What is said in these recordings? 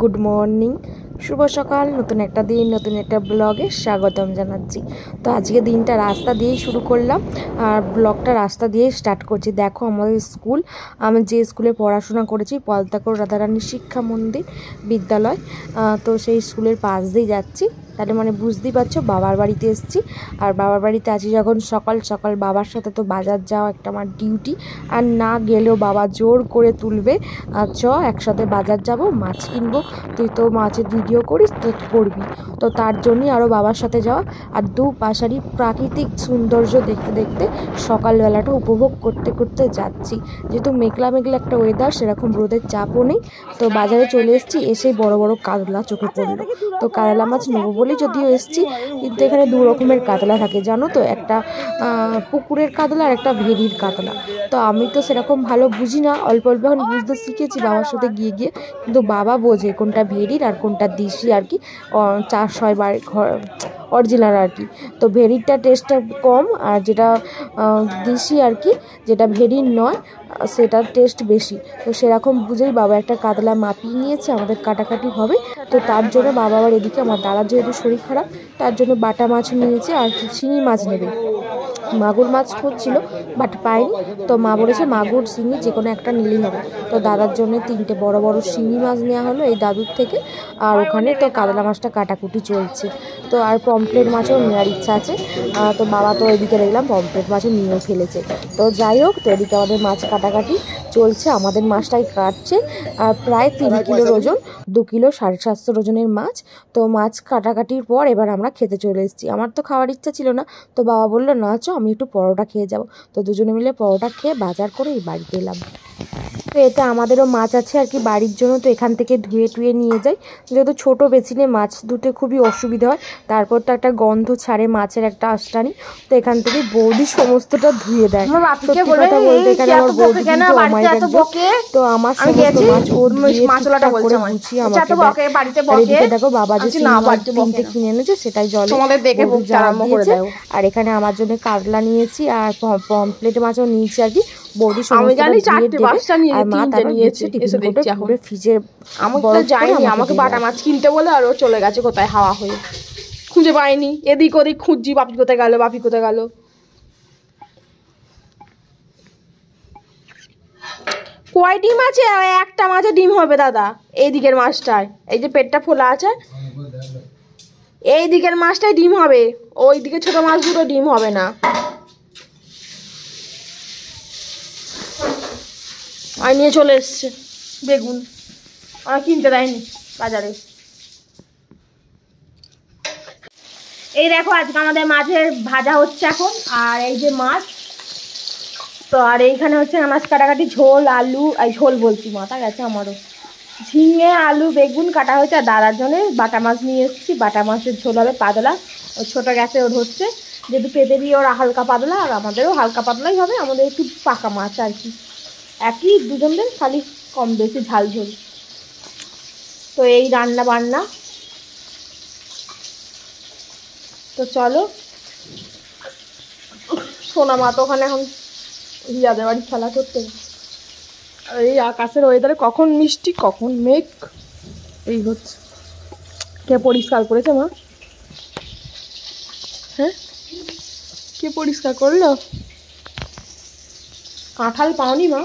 Good morning, শুভ সকাল। নতুন একটা দিন, নতুন একটা ব্লগে স্বাগতম জানাচ্ছি। তো আজকে দিনটা রাস্তা দিয়েই শুরু করলাম আর ব্লগটা রাস্তা দিয়েই স্টার্ট করছি। দেখো আমাদের স্কুল, আমি যে স্কুলে পড়াশোনা করেছি পলতাকর রাধারানী শিক্ষা মন্দির বিদ্যালয়, তো সেই স্কুলের পাশ দিয়ে যাচ্ছি। তাহলে মানে বুঝতেই পারছো বাবার বাড়িতে এসেছি। আর বাবার বাড়িতে আছি যখন সকাল সকাল, বাবার সাথে তো বাজার যাওয়া একটা আমার ডিউটি, আর না গেলেও বাবা জোর করে তুলবে, চ একসাথে বাজার যাব, মাছ কিনবো, তুই তো মাছের ভিডিও করিস তো করবি। তো তার জন্যই আরও বাবার সাথে যাওয়া। আর দুপাশারই প্রাকৃতিক সৌন্দর্য দেখতে দেখতে সকালবেলাটা উপভোগ করতে করতে যাচ্ছি। যেহেতু মেঘলা মেঘলা একটা ওয়েদার, সেরকম রোদের চাপও নেই। তো বাজারে চলে এসেছি, এসেই বড় বড় কাতলা চোখে পড়লো। তো কাতলা মাছ নেবো বলেই যদিও এসেছি, কিন্তু এখানে দু রকমের কাতলা থাকে জানো তো, একটা পুকুরের কাতলা আর একটা ভেরির কাতলা। তো আমি তো সেরকম ভালো বুঝি না, অল্প অল্প এখন বুঝতে শিখেছি বাবার সাথে গিয়ে গিয়ে। কিন্তু বাবা বোঝে কোনটা ভেরির আর কোনটা দেশি আর কি, চাষ হয় ঘর অরিজিনাল আর কি। তো ভেরিরটা টেস্টটা কম, আর যেটা দেশি আর কি, যেটা ভেরির নয় সেটার টেস্ট বেশি। তো সেরকম বুঝেই বাবা একটা কাতলা মাপিয়ে নিয়েছে, আমাদের কাটাকাটি হবে। তো তার জন্য বাবা আবার এদিকে, আমার দাদার যেহেতু শরীর খারাপ তার জন্য বাটা মাছ নিয়েছে আর শিঙি মাছ নেবে। মাগুর মাছ খুঁজছিল বাট পায়নি, তো মা বলেছে মাগুর শিঙি যে কোনো একটা নিলেই হবে। তো দাদার জন্য 3টে বড় বড় শিঙি মাছ নেওয়া হলো এই দাদুর থেকে। আর ওখানে তো কাতলা মাছটা কাটাকুটি চলছে। তো আর পমফ্লেট মাছও নেওয়ার ইচ্ছা আছে। তো বাবা তো এদিকে দেখলাম পমফ্লেট মাছও নিয়েও ফেলেছে। তো যাই হোক, তো এদিকে আমাদের মাছ কাটাকাটি চলছে, আমাদের মাছটাই কাটছে। আর প্রায় 3 কিলোর ওজন, 2 কিলো 750 ওজনের মাছ। তো মাছ কাটাকাটির পর এবার আমরা খেতে চলে এসেছি। আমার তো খাওয়ার ইচ্ছা ছিল না, তো বাবা বললো না চ আমি একটু পরোটা খেয়ে যাব। তো দুজনে মিলে পরোটা খেয়ে বাজার করে এই বাড়িতে এলাম। তো এটা আমাদেরও মাছ আছে আর কি বাড়ির জন্য, তো এখান থেকে ধুয়ে টুয়ে নিয়ে যাই। যেহেতু ছোটো বেসিনে মাছ ধুতে খুবই অসুবিধা হয়, তারপর তো একটা গন্ধ ছাড়ে মাছের একটা আস্তানি। তো এখান থেকে বৌদি সমস্তটা ধুয়ে দেয়। সত্যি কথা বলতে এখানে আমার বৌদি কিন্তু অমায়িক একজন। তো আমার সমস্ত মাছ ও ধুয়ে টুকটাক করে গুছিয়ে আমাকে দেয়। আর এদিকে দেখো বাবা যে মাছ 3টে কিনে এনেছে সেটাই জলে বৌদি জাল দিয়েছে। আর এখানে আমার জন্য কাতলা নিয়েছি আর পমফ্লেট মাছও নিয়েছি আর কি। বৌদি সমস্ত আর মা তারপর পুরো ফ্রিজে আমাকে বাটা মাছ কিনতে বলে আর ও চলে গেছে কোথায় হাওয়া হয়ে, খুঁজে পাইনি। এদিক ওদিক খুঁজছি, বাপি কোথায় গেল, বাপি কোথায় গেল। কয় ডিম আছে? একটা মাছে ডিম হবে দাদা। এই দিকের মাছটায়, এই যে পেটটা ফোলা আছে, এই দিকের মাছটাই ডিম হবে, ওই দিকে ছোট মাছ দুটো ডিম হবে না। আর নিয়ে চলে এসছে বেগুন, আর কিনতে দেয়নি বাজারে। এই দেখো আজকে আমাদের মাছের ভাজা হচ্ছে এখন, আর এই যে মাছ। তো আর এইখানে হচ্ছে মাছ কাটাকাটি, ঝোল আলু, এই ঝোল বলছি মাথা গেছে আমারও, ঝিঙে আলু বেগুন কাটা হয়েছে। আর দাদার জন্য বাটা মাছ নিয়ে এসেছি, বাটা মাছের ঝোল হবে পাতলা। ওই ছোটো গ্যাসে ওর হচ্ছে, যেহেতু পেঁপে দিয়ে ওরা হালকা পাতলা, আর আমাদেরও হালকা পাতলাই হবে, আমাদের একটু পাকা মাছ আর কি, একই দুজনদের, খালি কম বেশি ঝাল ঝোল। তো এই রান্না বান্না। তো চলো, সোনা মা তো ওখানে এখন রিয়াদের বাড়ি খেলা করতে। আর এই আকাশের ওয়েদারে কখন মিষ্টি কখন মেঘ, এই হচ্ছে। কে পরিষ্কার করেছে মা? হ্যাঁ, কে পরিষ্কার করলো? কাঁঠাল পাওনি মা?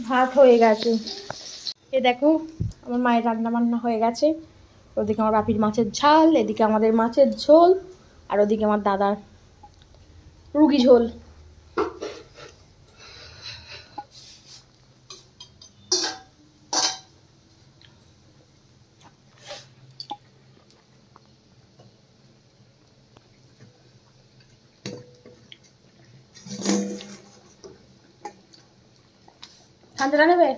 ভাত হয়ে গেছে, এ দেখো আমার মায়ের রান্না বান্না হয়ে গেছে। ওদিকে আমার বাপির মাছের ঝাল, এদিকে আমাদের মাছের ঝোল, আর ওদিকে আমার দাদার রুগী ঝোল। ঠান্ডা নেবে?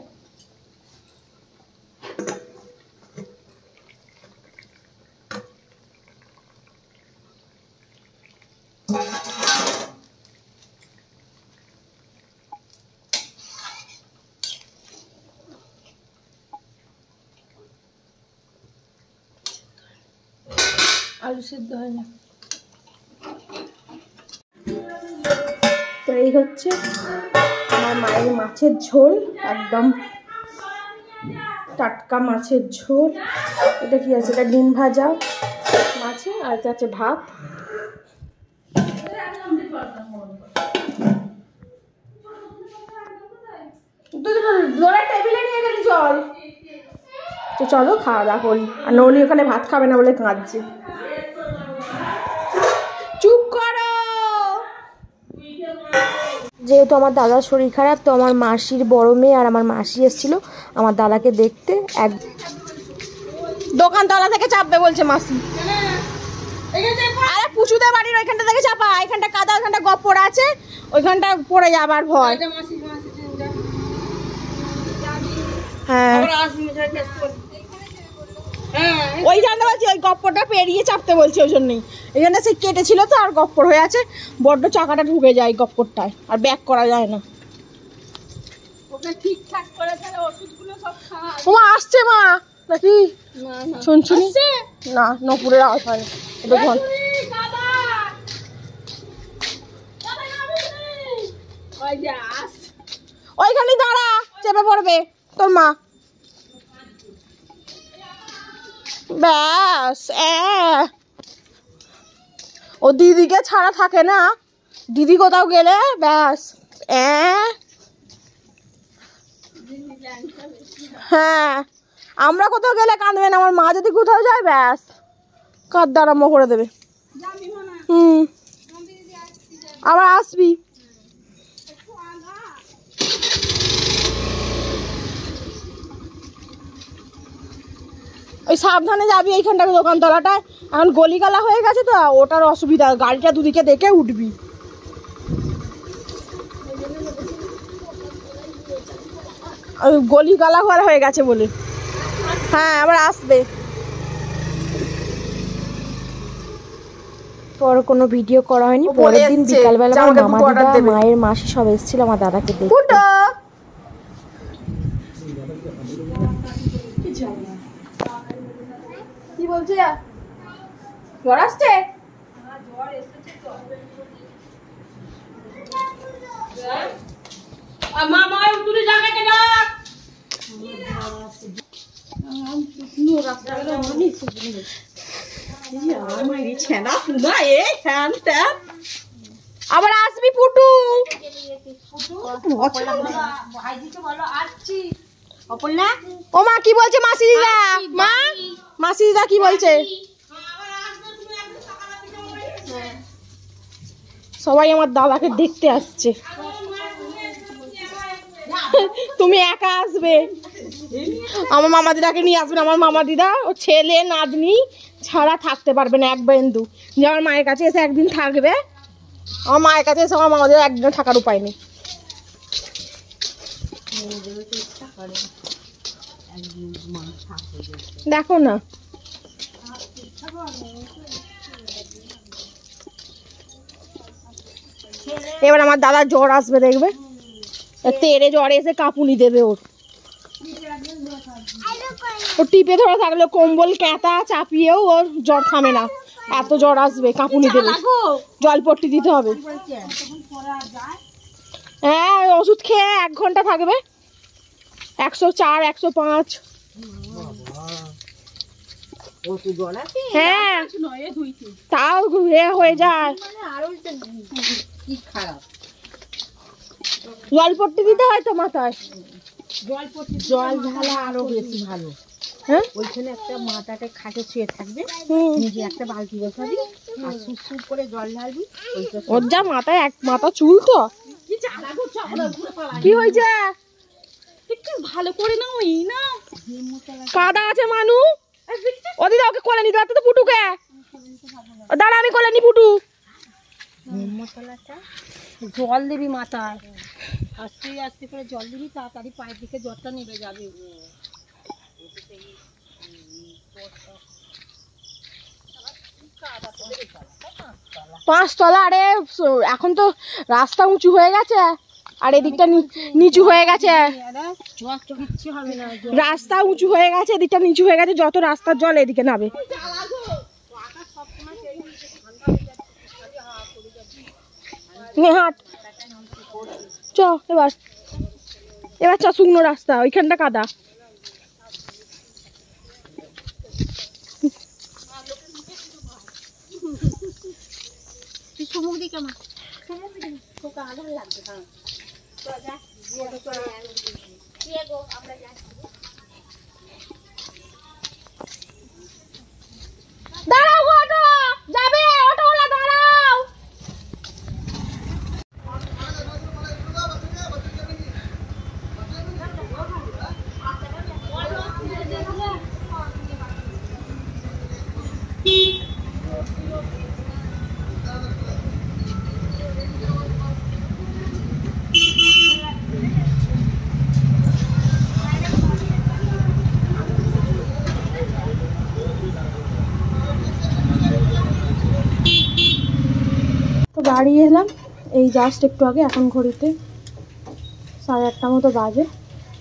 আলু সিদ্ধ হয় না। এই হচ্ছে আমার মায়ের মাছের ঝোল, একদম টাটকা মাছের ঝোল। এটা কি আছে? এটা ডিম ভাজা মাছে, আর এটা আছে ভাত। টেবিলে নিয়ে গেলি চল। তো চলো খাওয়া দাওয়া করি। আর নৌনি ওখানে ভাত খাবে না বলে কাঁদছে। চুপ করো। যেহেতু আমার দাদার শরীর খারাপ, তো আমার মাসির বড় মেয়ে আর আমার মাসি এসেছিল আমার দাদাকে দেখতে। দোকানতলা থেকে চাপবে বলছে মাসি। আরে পুচুদের বাড়ির ওইখানটা থেকে চাপা, এখানটা কাদা, ওইখানটা গপ পড়ে আছে, ওইখানটা পড়ে যাবার ভয়। হ্যাঁ ওইখানটা বলছি, ওই গপ্পরটা পেরিয়ে চাপতে বলছি, ওই জন্যই। এখানে সে কেটেছিল তো, আর গপ্পর হয়ে আছে, বড্ড চাকাটা ঢুকে যায় গপ্পরটায়, আর ব্যাক করা যায় না। ঠিকঠাক করে তাহলে ওষুধগুলো সব খাওয়া। ওমা আসছে মা নাকি? শুনছি না, নপুরের আওয়াজ হয়। ওইখানে দাঁড়া, চেপে পড়বে তোর মা। ব্যাস, ও দিদিকে ছাড়া থাকে না, দিদি কোথাও গেলে ব্যাস। হ্যাঁ, আমরা কোথাও গেলে কাঁদবে না, আমার মা যদি কোথাও যায় ব্যাস কাঁদতে আরম্ভ করে দেবে। আবার আসবি। ওই সাবধানে যাবি, এইখানটা দোকানতলাটা এখন গলিগালা হয়ে গেছে তো, ওটার অসুবিধা, গাড়িটা দুদিকে দেখে উঠবি। ওই গলিগালা হয়ে গেছে বলে। হ্যাঁ আবার আসবে। পর কোনো ভিডিও করা হয়নি। পরের দিন বিকালবেলা আমার মামা দিদা, মায়ের মাসি সব এসেছিল আমার দাদাকে দেখতে। কি বলছে? জ্বর আসছে? আবার আসবি পুটু। ও মা কি বলছে মাসি দিদা? মা মাসি দিদা কি বলছে? সবাই আমার দাদাকে দেখতে আসছে। তুমি একা আসবে? আমার মামা দিদাকে নিয়ে আসবেন। আমার মামা দিদা ও ছেলে নাতনি ছাড়া থাকতে পারবে না এক বিন্দু। যে আমার মায়ের কাছে এসে একদিন থাকবে, আমার মায়ের কাছে এসে আমার মামা দিদা একদিন থাকার উপায় নেই। দেখো না, এবার আমার দাদা জ্বর আসবে দেখবে, তেরে জ্বরে এসে কাঁপুনি দেবে ওর। ও টিপে ধরে থাকলে কম্বল ক্যাঁতা চাপিয়েও ওর জ্বর থামে না, এত জ্বর আসবে, কাঁপুনি দেবে, জলপট্টি দিতে হবে। হ্যাঁ ওষুধ খেয়ে 1 ঘন্টা থাকবে, 104 105। হ্যাঁ তাও হয়ে যায়, জলপট্টি দিতে হয় তো মাথায়। জল ঢালা আরো বেশি ভালো। হ্যাঁ ওইখানে একটা মাথাটা খাটে শুয়ে থাকবে, নিজে একটা বালতি বসাবি আর সুপ সুপ করে জল ঢালবি। ওর যা মাথায় এক মাথা চুল তো। কি হয়েছে? একটু ভালো করে নাও, এই না কাদা আছে মানু। ও দিদা ওকে কোলে নিতে পারতো তো পুটুকে। দাঁড়া আমি কোলে নি পুটু। মশলাটা জল দিবি মাথায়, আস্তে আস্তে করে জল দিবি, তাড়াতাড়ি পায়ের দিকে জ্বরটা নেমে যাবে। পাঁচতলা। আরে এখন তো রাস্তা উঁচু হয়ে গেছে, আর এদিকটা নিচু হয়ে গেছে। রাস্তা উঁচু হয়ে গেছে, এদিকটা নিচু হয়ে গেছে, যত রাস্তার জল এদিকে নাবে। হাট চ এবার এবার চ, শুকনো রাস্তা, ওইখানটা কাদা। দাঁড়াও গো, অটো যাবে, অটোওয়ালা দাঁড়াও। তো বাড়ি এলাম এই জাস্ট একটু আগে, এখন ঘড়িতে 8:30 মতো বাজে।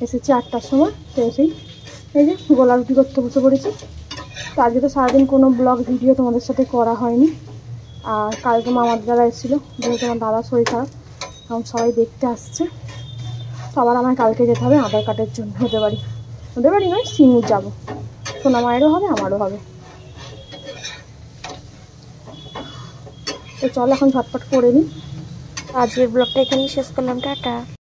এসেছি 8টার সময়। তো এসেই এই যে গোলা রুটি করতে বসে পড়েছি। তো আজকে তো সারাদিন কোনো ব্লগ ভিডিও তোমাদের সাথে করা হয়নি। আর কালকে মামার দাদা এসেছিলো, যেহেতু আমার দাদা শরীর খারাপ, এখন সবাই দেখতে আসছে। তো আবার আমার কালকে যেতে হবে আধার কার্ডের জন্য। ওদের বাড়ি নয়, সিঙ্গুর যাবো। সোনা মায়েরও হবে, আমারও হবে। তো চল এখন ঝটপট করে নিই। আজকের ব্লগটা এখানেই শেষ করলাম, টাটা।